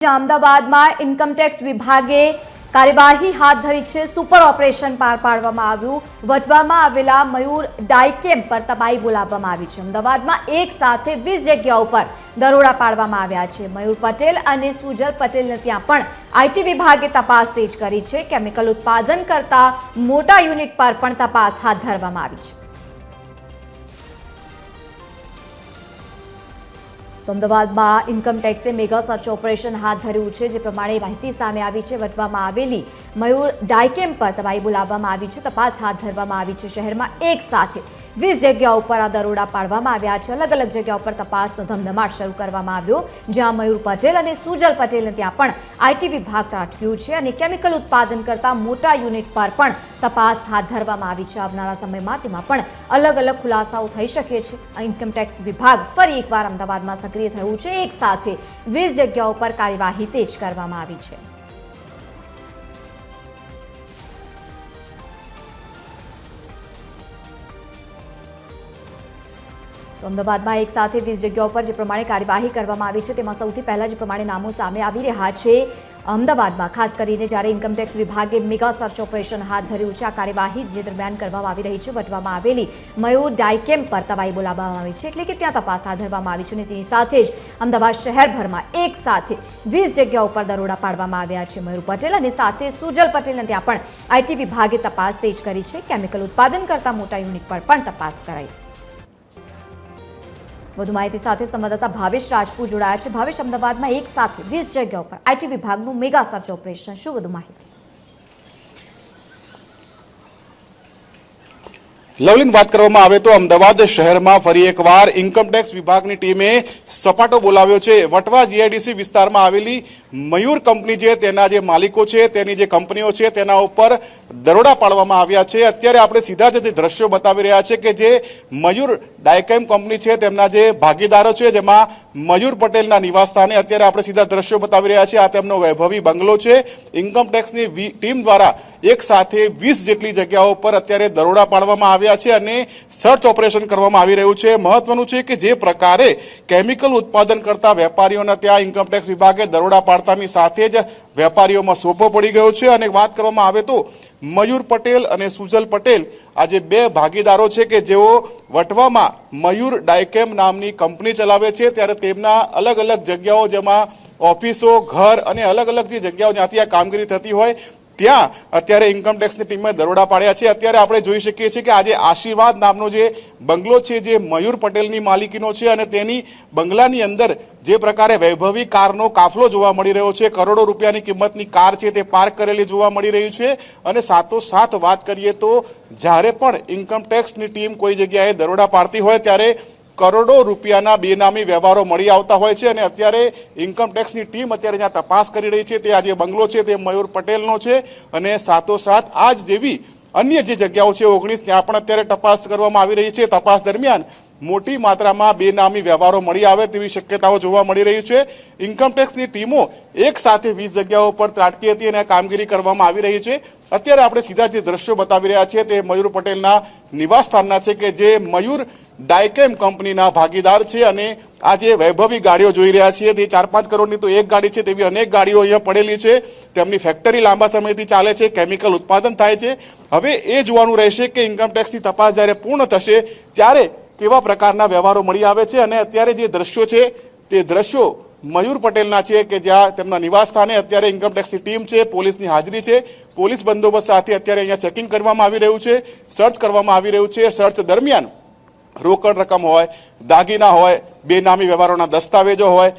અમદાવાદમાં ઇન્કમટેક્સ વિભાગે કાર્યવાહી હાથ ધરી છે। સુપર ઓપરેશન પાર પાડવામાં આવ્યું। વટવામાં આવેલા મયુર ડાયકેમ પર તબાહી બોલાવવામાં આવી છે। અમદાવાદમાં એક સાથે 20 જગ્યાઓ પર દરોડા પાડવામાં આવ્યા છે। મયુર પટેલ અને સુજલ પટેલને ત્યાં પણ આઈટી વિભાગે તપાસ તેજ કરી છે। કેમિકલ ઉત્પાદન કરતા મોટા યુનિટ પર પણ તપાસ હાથ ધરવામાં આવી છે। તો અમદાવાદમાં ઇન્કમટેક્સે મેગા સર્ચ ઓપરેશન હાથ ધર્યું છે। જે પ્રમાણે માહિતી સામે આવી છે, વટવામાં આવેલી મયુર ડાયકેમ પર તબાહી બોલાવવામાં આવી છે, તપાસ હાથ ધરવામાં આવી છે। શહેરમાં એક સાથે 20 જગ્યાઓ પર આ દરોડા પાડવામાં આવ્યા છે। અલગ અલગ જગ્યાઓ પર તપાસનો ધમધમાટ શરૂ કરવામાં આવ્યો, જ્યાં મયુર પટેલ અને સુજલ પટેલને ત્યાં પણ આઈટી વિભાગ ત્રાટક્યું છે અને કેમિકલ ઉત્પાદન કરતા મોટા યુનિટ પર પણ તપાસ હાથ ધરવામાં આવી છે। આવનારા સમયમાં તેમાં પણ અલગ અલગ ખુલાસાઓ થઈ શકે છે। ઇન્કમટેક્સ વિભાગ ફરી એકવાર અમદાવાદમાં સક્રિય થયું છે। એક સાથે 20 જગ્યાઓ પર કાર્યવાહી તેજ કરવામાં આવી છે। તો અમદાવાદમાં એક સાથે 20 જગ્યાઓ પર જે પ્રમાણે કાર્યવાહી કરવામાં આવી છે, તેમાં સૌથી પહેલા જે પ્રમાણે નામો સામે આવી રહ્યા છે અમદાવાદમાં, ખાસ કરીને જ્યારે ઇન્કમટેક્સ વિભાગે મેગા સર્ચ ઓપરેશન હાથ ધર્યું છે, આ કાર્યવાહી જે દરમિયાન કરવામાં આવી રહી છે, વટવામાં આવેલી મયુર ડાયકેમ પર તબાહી બોલાવવામાં આવી છે, એટલે કે ત્યાં તપાસ હાથ ધરવામાં આવી છે અને તેની સાથે જ અમદાવાદ શહેરભરમાં એક સાથે 20 જગ્યાઓ પર દરોડા પાડવામાં આવ્યા છે। મયુર પટેલ અને સાથે સુજલ પટેલને ત્યાં પણ આઈટી વિભાગે તપાસ તેજ કરી છે। કેમિકલ ઉત્પાદન કરતા મોટા યુનિટ પર પણ તપાસ કરાઈ। વધુ માહિતી સાથે સંવાદદાતા ભાવેશ રાજપૂત જોડાયા છે। ભાવેશ, અમદાવાદમાં એક સાથે 20 જગ્યાઓ પર આઈટી વિભાગનું મેગા સર્ચ ઓપરેશન, શું વધુ માહિતી? લવલીન, વાત કરવામાં આવે તો અમદાવાદ શહેરમાં ફરી એકવાર ઇન્કમટેક્સ વિભાગની ટીમે સપાટો બોલાવ્યો છે। વટવા જીઆઈડીસી વિસ્તારમાં આવેલી મયુર કંપની છે, તેના જે માલિકો છે, તેની જે કંપનીઓ છે, તેના ઉપર દરોડા પાડવામાં આવ્યા છે। અત્યારે આપણે સીધા જ દ્રશ્યો બતાવી રહ્યા છે કે જે મયુર ડાયકેમ કંપની છે, તેમના જે ભાગીદારો છે, જેમાં મયુર પટેલના નિવાસ સ્થાને અત્યારે આપણે સીધા દ્રશ્યો બતાવી રહ્યા છીએ। આ તેમનો વૈભવી બંગલો છે। ઇન્કમટેક્સની ટીમ દ્વારા એક સાથે 20 જેટલી જગ્યાઓ પર અત્યારે દરોડા પાડવામાં આવ્યા છે અને સર્ચ ઓપરેશન કરવામાં આવી રહ્યું છે। મહત્વનું છે કે જે પ્રકારે કેમિકલ ઉત્પાદન કરતા વેપારીઓના ત્યાં ઇન્કમટેક્સ વિભાગે દરોડા પાડતાની સાથે જ વેપારીઓમાં સોપો પડી ગયો છે। અને વાત કરવામાં આવે તો મયુર પટેલ અને સુજલ પટેલ આ જે બે ભાગીદારો છે કે જેઓ વટવામાં મયુર ડાયકેમ નામની કંપની ચલાવે છે, ત્યારે તેમના અલગ અલગ જગ્યાઓ, જેમાં ઓફિસો, ઘર અને અલગ અલગ જે જગ્યાઓ જ્યાંથી આ કામગીરી થતી હોય, ત્યાં અત્યારે ઇન્કમટેક્સની ટીમે દરોડા પાડ્યા છે। અત્યારે આપણે જોઈ શકીએ છીએ કે આજે આશીર્વાદ નામનો જે બંગલો છે, જે મયુર પટેલની માલિકીનો છે અને તેની બંગલાની અંદર જે પ્રકારે વૈભવી કારનો કાફલો જોવા મળી રહ્યો છે, કરોડો રૂપિયાની કિંમતની કાર છે તે પાર્ક કરેલી જોવા મળી રહી છે। અને સાથોસાથ વાત કરીએ તો જ્યારે પણ ઇન્કમટેક્સની ટીમ કોઈ જગ્યાએ દરોડા પાડતી હોય ત્યારે કરોડો રૂપિયાના બેનામી વ્યવહારો મળી આવતા હોય છે। અને અત્યારે ઇન્કમટેક્સની ટીમ અત્યારે જ્યાં તપાસ કરી રહી છે, તે આ જે બંગલો છે તે મયુર પટેલનો છે અને સાથોસાથ આ જ જેવી અન્ય જે જગ્યાઓ છે 19, ત્યાં પણ અત્યારે તપાસ કરવામાં આવી રહી છે। તપાસ દરમિયાન મોટી માત્રામાં બેનામી વ્યવહારો મળી આવે તેવી શક્યતાઓ જોવા મળી રહી છે। ઇન્કમટેક્સની ટીમો એક સાથે 20 જગ્યાઓ પર ત્રાટકી હતી અને કામગીરી કરવામાં આવી રહી છે। અત્યારે આપણે સીધા જે દ્રશ્યો બતાવી રહ્યા છીએ તે મયુર પટેલના નિવાસ સ્થાનના છે કે જે મયુર ડાયકેમ કંપનીના ભાગીદાર છે અને આ જે વૈભવી ગાડીઓ જોઈ રહ્યા છીએ તે 4-5 કરોડની તો એક ગાડી છે, તેવી અનેક ગાડીઓ અહીંયા પડેલી છે। તેમની ફેક્ટરી લાંબા સમયથી ચાલે છે, કેમિકલ ઉત્પાદન થાય છે। હવે એ જોવાનું રહેશે કે ઇન્કમટેક્સની તપાસ જ્યારે પૂર્ણ થશે ત્યારે કેવા પ્રકારના વ્યવહારો મળી આવે છે। અને અત્યારે જે દ્રશ્યો છે તે દ્રશ્યો મયુર પટેલના છે કે જ્યાં તેમના નિવાસ સ્થાને અત્યારે ઇન્કમટેક્સની ટીમ છે, પોલીસની હાજરી છે, પોલીસ બંદોબસ્ત સાથે અત્યારે અહીંયા ચેકિંગ કરવામાં આવી રહ્યું છે, સર્ચ કરવામાં આવી રહ્યું છે। સર્ચ દરમિયાન રોકડ રકમ હોય, દાગીના હોય, બેનામી વ્યવહારોના દસ્તાવેજો હોય,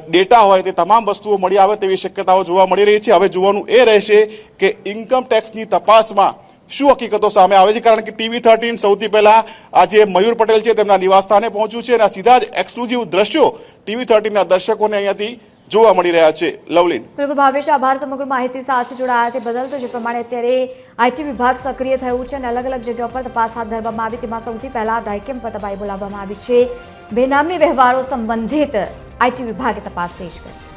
ડેટા હોય, તે તમામ વસ્તુઓ મળી આવે તેવી શક્યતાઓ જોવા મળી રહી છે। હવે જોવાનું એ રહેશે કે ઇન્કમટેક્સની તપાસમાં શું હકીકતો સામે આવે છે, કારણ કે TV13 સૌથી પહેલા આ જે મયુર પટેલ છે તેમના નિવાસ સ્થાને પહોંચ્યું છે અને સીધા જ એક્સક્લુઝિવ દ્રશ્યો TV13 ના દર્શકોને અહીંયાથી જોવા મળી રહ્યા છે। લવલીન, બિલકુલ ભાવેશ, આભાર સમગ્ર માહિતી સાથે જોડાયા તે બદલ। તો જે પ્રમાણે અત્યારે આઈટી વિભાગ સક્રિય થયું છે અને અલગ અલગ જગ્યાઓ પર તપાસ હાથ ધરવામાં આવી, તેમાં સૌથી પહેલા ડાયકેમ પર તબાહી બોલાવવામાં આવી છે। બેનામી વ્યવહારો સંબંધિત આઈટી વિભાગે તપાસ તેજ કરી।